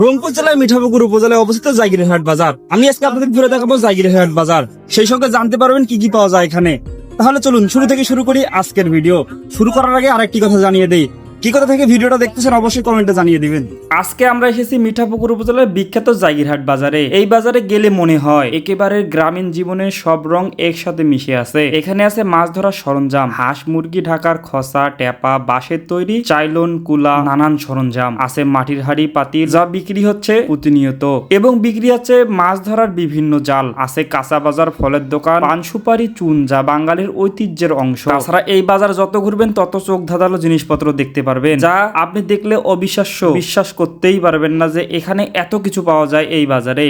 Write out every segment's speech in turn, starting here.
রংপুর জেলার মিঠাপুকুর উপজেলায় অবস্থিত জাগিরহাট বাজার। আমি আজকে আপনাদের ঘুরে দেখাবো জাগিরহাট বাজার, সেই সঙ্গে জানতে পারবেন কি কি পাওয়া যায় এখানে। তাহলে চলুন শুরু থেকে শুরু করি আজকের ভিডিও। শুরু করার আগে আরেকটি কথা জানিয়ে দেই, কি কথা থেকে ভিডিওটা দেখতেছেন অবশ্যই কমেন্টে জানিয়ে দিবেন। আজকে আমরা এসেছি মিঠাপুকুর উপজেলার বিখ্যাত জাগিরহাট বাজারে। এই বাজারে গেলে মনে হয় একেবারে গ্রামীণ জীবনের সব রং একসাথে মিশে আছে। এখানে আছে মাছ ধরার সরঞ্জাম, হাঁস মুরগি ঢাকার খসা, টেপা, বাঁশের তৈরি চাইলন, কুলা, নানান সরঞ্জাম আছে। মাটির হাড়ি পাতিল যা বিক্রি হচ্ছে প্রতিনিয়ত, এবং বিক্রি হচ্ছে মাছ ধরার বিভিন্ন জাল। আছে কাঁচা বাজার, ফলের দোকান, পান সুপারি, চুন যা বাঙালির ঐতিহ্যের অংশ। তাছাড়া এই বাজার যত ঘুরবেন তত চোখ ধাঁধালো জিনিসপত্র দেখতে পারবেন, যা আপনি দেখলে অবিশ্বাস্য, বিশ্বাস করতেই পারবেন না যে এখানে এত কিছু পাওয়া যায় এই বাজারে।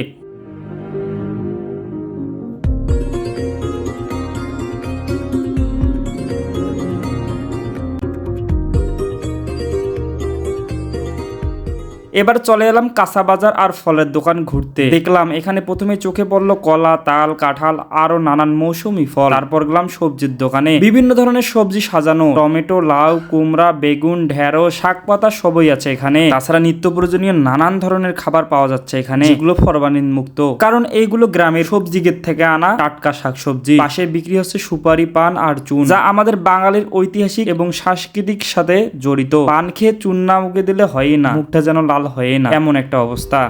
এবার চলে এলাম কাঁচা বাজার আর ফলের দোকান ঘুরতে। দেখলাম এখানে প্রথমে চোখে পড়লো কলা, তাল, কাঁঠাল আরো নানান মৌসুমী ফল। তারপর গেলাম সবজির দোকানে, বিভিন্ন ধরনের সবজি সাজানো, টমেটো, লাউ, কুমড়া, বেগুন, ঢেঁড়স, শাক পাতা সবই আছে এখানে। তাছাড়া নিত্য প্রয়োজনীয় নানান ধরনের খাবার পাওয়া যাচ্ছে এখানে, যেগুলো ফরমালিন মুক্ত, কারণ এইগুলো গ্রামের সবজি ক্ষেত থেকে আনা টাটকা শাকসবজি। পাশে বিক্রি হচ্ছে সুপারি, পান আর চুন, যা আমাদের বাঙালির ঐতিহাসিক এবং সাংস্কৃতিক সাথে জড়িত। পান খেয়ে চুন না মুখে দিলে হয়ই না, মুখটা যেন লাল হয়ে না, এমন একটা অবস্থা।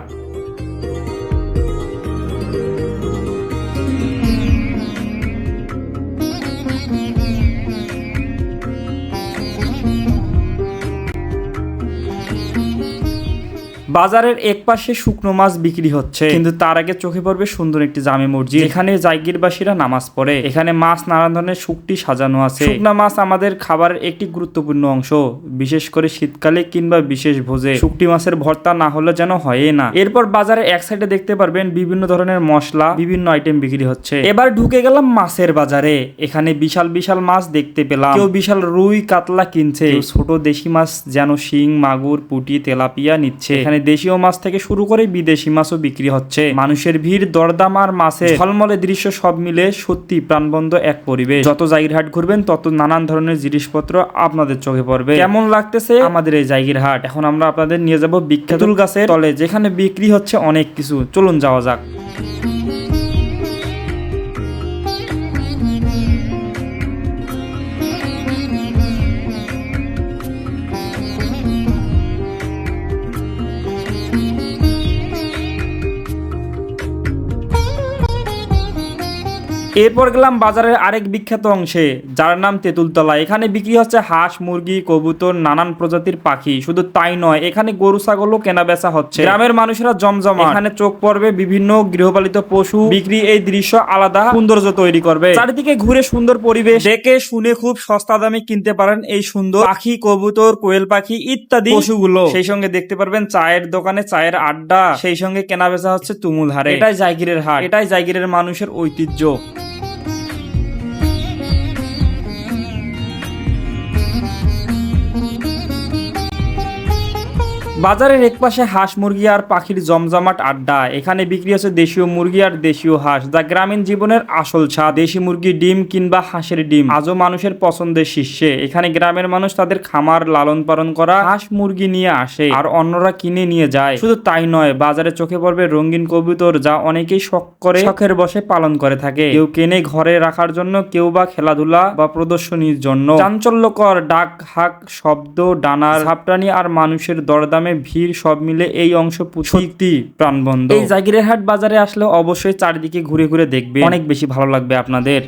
বাজারের এক পাশে শুকনো মাছ বিক্রি হচ্ছে, কিন্তু তার আগে চোখে পড়বে সুন্দর একটি জামে মসজিদ। এখানে জায়গিরবাসীরা নামাজ পড়ে। এখানে মাছ নানা ধরনের শুকটি সাজানো আছে। শুকনা মাছ আমাদের খাবারের একটি গুরুত্বপূর্ণ অংশ, বিশেষ করে শীতকালে কিংবা বিশেষ ভোজে শুকটি মাছের ভর্তা না হলে যেন হয়ই না। এরপর বাজারে এক সাইডে দেখতে পারবেন বিভিন্ন ধরনের মশলা, বিভিন্ন আইটেম বিক্রি হচ্ছে। এবার ঢুকে গেলাম মাছের বাজারে। এখানে বিশাল বিশাল মাছ দেখতে পেলাম। কেউ বিশাল রুই কাতলা কিনছে, ছোট দেশি মাছ যেন শিং, মাগুর, পুঁটি, তেলাপিয়া নিচ্ছে। এখানে দেশীয় মাছ থেকে শুরু করে বিদেশি মাছও বিক্রি হচ্ছে। মানুষের ভিড়, দরদাম আর মাছের ঝলমলে দৃশ্য সব মিলে সত্যি প্রাণবন্ত এক পরিবেশ। যত জাগিরহাট ঘুরবেন তত নানান ধরনের জিনিসপত্র আপনাদের চোখে পড়বে। কেমন লাগতেছে আমাদের এই জাগিরহাট? এখন আমরা আপনাদের নিয়ে যাব বিখ্যাত তেঁতুল গাছের তলে, যেখানে বিক্রি হচ্ছে অনেক কিছু। চলুন যাওয়া যাক। এরপর গেলাম বাজারের আরেক বিখ্যাত অংশে, যার নাম তেঁতুলতলা। এখানে বিক্রি হচ্ছে হাঁস, মুরগি, কবুতর, নানান প্রজাতির পাখি। শুধু তাই নয়, এখানে গরু ছাগলও কেনা বেচা হচ্ছে। গ্রামের মানুষেরা জমজমা, এখানে চোখ পড়বে বিভিন্ন গৃহপালিত পশু বিক্রি। এই দৃশ্য আলাদা সৌন্দর্য তৈরি করবে। চারিদিকে ঘুরে সুন্দর পরিবেশ দেখে শুনে খুব সস্তা দামে কিনতে পারেন এই সুন্দর পাখি, কবুতর, কোয়েল পাখি ইত্যাদি পশুগুলো। সেই সঙ্গে দেখতে পারবেন চায়ের দোকানে চায়ের আড্ডা, সেই সঙ্গে কেনা বেচা হচ্ছে তুমুল হারে। এটাই জাগিরের হাট, এটাই জাগিরের মানুষের ঐতিহ্য। বাজারের একপাশে হাঁস, মুরগি আর পাখির জমজমাট আড্ডা। এখানে বিক্রি আছে দেশীয় মুরগি আর দেশীয় হাঁস, যা গ্রামীণ জীবনের আসল স্বাদ। দেশি মুরগি ডিম কিংবা হাঁসের ডিম আজও মানুষের পছন্দের শীর্ষে। এখানে গ্রামের মানুষ তাদের খামার লালন পালন করা হাঁস মুরগি নিয়ে আসে আর অন্যরা কিনে নিয়ে যায়। শুধু তাই নয়, বাজারে চোখে পড়বে রঙিন কবুতর, যা অনেকেই শখ করে শখের বসে পালন করে থাকে। কেউ কেনে ঘরে রাখার জন্য, কেউ বা খেলাধুলা বা প্রদর্শনীর জন্য। চাঞ্চল্যকর ডাক, হাক, শব্দ, ডানার ঝাপটানি আর মানুষের দরদামে ভিড় সব মিলে এই অংশ সত্যি প্রাণবন্ত। এই জাগিরহাট বাজারে আসলে অবশ্যই চারিদিকে ঘুরে ঘুরে দেখবে, অনেক বেশি ভালো লাগবে আপনাদের।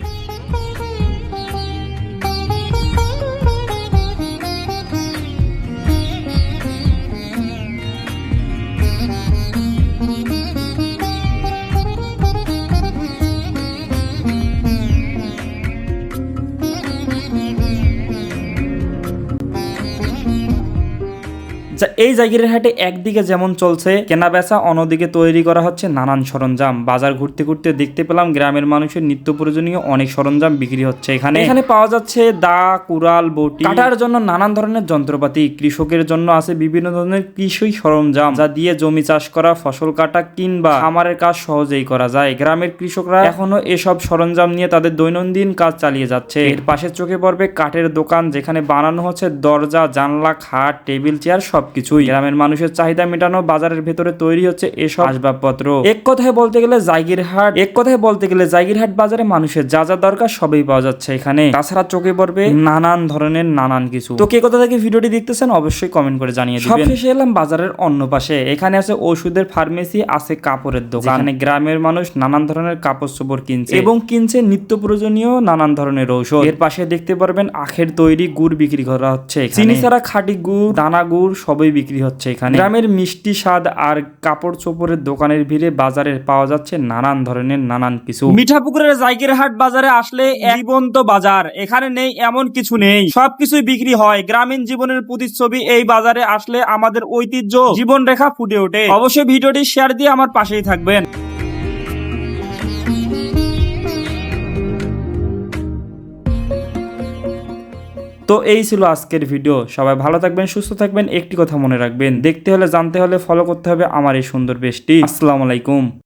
এই জাগিরের হাটে একদিকে যেমন চলছে কেনা বেচা, অন্যদিকে তৈরি করা হচ্ছে নানান সরঞ্জাম। বাজার ঘুরতে ঘুরতে দেখতে পেলাম গ্রামের মানুষের নিত্য প্রয়োজনীয় অনেক সরঞ্জাম বিক্রি হচ্ছে এখানে পাওয়া যাচ্ছে দা, কুড়াল, বটি, কাটার জন্য নানান ধরনের যন্ত্রপাতি। কৃষকের জন্য আছে বিভিন্ন ধরনের কৃষি সরঞ্জাম, যা দিয়ে জমি চাষ করা, ফসল কাটা কিংবা খামারের কাজ সহজেই করা যায়। গ্রামের কৃষকরা এখনো এসব সরঞ্জাম নিয়ে তাদের দৈনন্দিন কাজ চালিয়ে যাচ্ছে। এর পাশে চোখে পড়বে কাঠের দোকান, যেখানে বানানো হচ্ছে দরজা, জানলা, খাট, টেবিল, চেয়ার সবকিছু। কিছুই। গ্রামের মানুষের চাহিদা মেটানো বাজারের ভেতরে তৈরি হচ্ছে এসব আসবাবপত্র। এক কথায় বলতে গেলে জায়গিরহাট বাজারে মানুষের যা যা দরকার সবই পাওয়া যাচ্ছে এখানে। তাছাড়া চোখে পড়বে নানান ধরনের নানান কিছু। তো কে কোথা থেকে ভিডিওটি দেখতেছেন অবশ্যই কমেন্ট করে জানিয়ে দিবেন। সবশেষে এলাম বাজারের অন্য পাশে। এখানে আছে ওষুধের ফার্মেসি, আছে কাপড়ের দোকান। এখানে গ্রামের মানুষ নানান ধরনের কাপড় চোপড় কিনছে এবং কিনছে নিত্য প্রয়োজনীয় নানান ধরনের ঔষধ। এর পাশে দেখতে পারবেন আখের তৈরি গুড় বিক্রি করা হচ্ছে। চিনি ছাড়া খাঁটি গুড়, দানা গুড় সবই বিক্রি হচ্ছে এখানে। গ্রামের মিষ্টি স্বাদ আর কাপড় চোপড়ের দোকানের ভিড়ে বাজারে পাওয়া যাচ্ছে নানান ধরনের নানান কিছু। মিঠাপুকুরের জায়গিরহাট বাজারে আসলে জীবন্ত বাজার, এখানে নেই এমন কিছু নেই, সবকিছুই বিক্রি হয়। গ্রামীণ জীবনের প্রতিচ্ছবি এই বাজারে আসলে আমাদের ঐতিহ্য জীবন রেখা ফুটে ওঠে। অবশ্যই ভিডিওটি শেয়ার দিয়ে আমার পাশেই থাকবেন। তো এই ছিল আজকের ভিডিও। সবাই ভালো থাকবেন, সুস্থ থাকবেন। একটি কথা মনে রাখবেন, দেখতে হলে জানতে হলে ফলো করতে হবে আমার এই সুন্দর পেজটি। আসসালামু আলাইকুম।